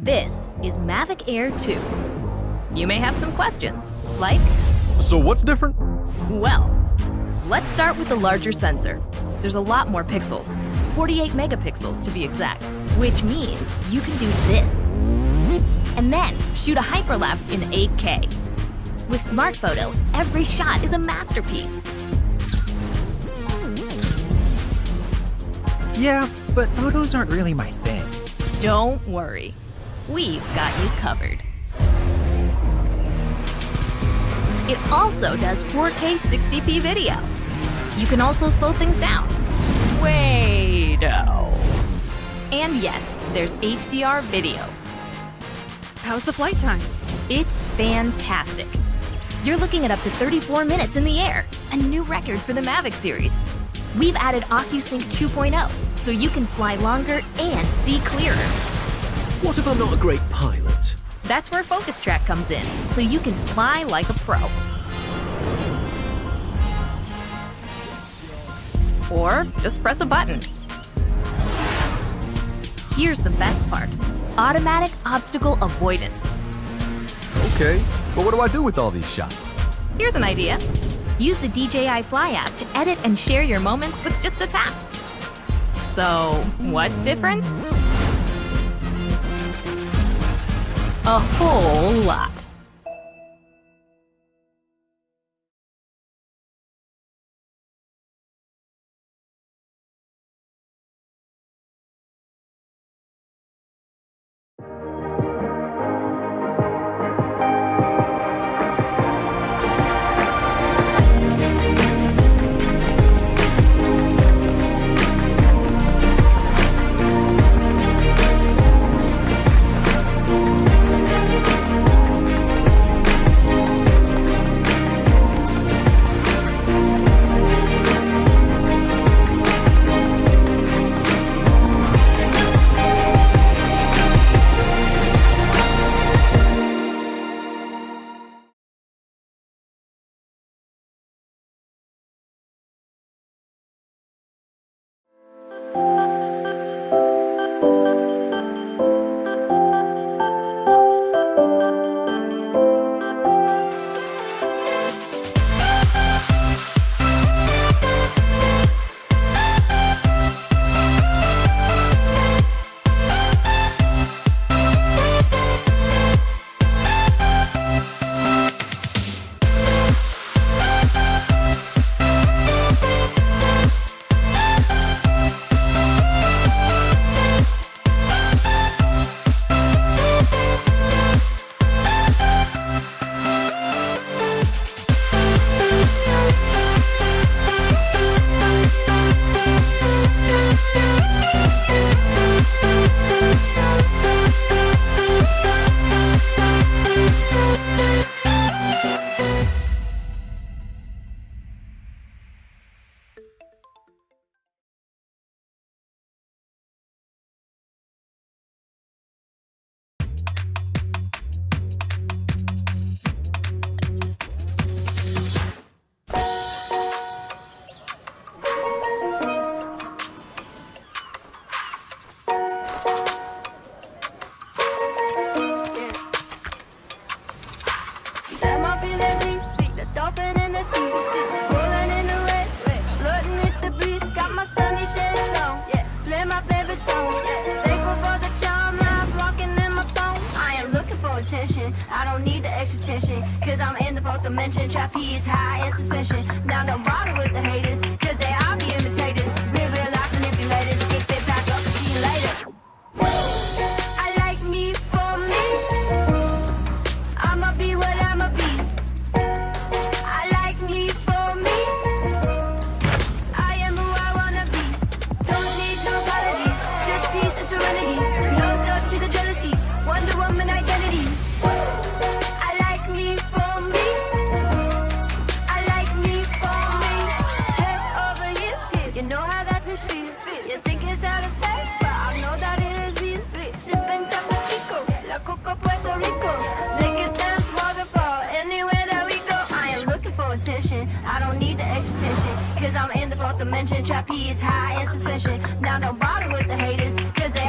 This is Mavic Air 2. You may have some questions, like, So what's different? well, let's start with the larger sensor. There's a lot more pixels, 48 megapixels to be exact, which means you can do this. And then shoot a hyperlapse in 8K. With Smart Photo, every shot is a masterpiece. Yeah, but photos aren't really my thing. Don't worry, we've got you covered. It also does 4K 60p video. You can also slow things down. Way-do. And yes, there's HDR video. How's the flight time? It's fantastic. You're looking at up to 34 minutes in the air, a new record for the Mavic series. We've added OcuSync 2.0, so you can fly longer and see clearer. What if I'm not a great pilot? That's where Focus Track comes in, so you can fly like a pro. Or just press a button. Here's the best part: automatic obstacle avoidance. Okay, but what do I do with all these shots? Here's an idea. Use the DJI Fly app to edit and share your moments with just a tap. So, what's different? A whole lot. I don't need the extra tension, cause I'm in the fourth dimension. Trapeze high in suspension. Now don't bother with the haters, cause they all be imitators. Real life manipulators. If they pack up and see you later. I like me for me. I'ma be what I'ma be. I like me for me. I am who I wanna be. Don't need no apologies, just peace and serenity. No love to the jealousy. Wonder Woman identity. I like me for me. I like me for me. Head over heels, you know how that feels. You think it's out of space, but I know that it is real. Sipping Tapo Chico, La Coco Puerto Rico. Make it dance waterfall anywhere that we go. I am looking for attention. I don't need the extra tension, cause I'm in the fourth dimension. Trapeze high in suspension. Now don't bother with the haters, cause they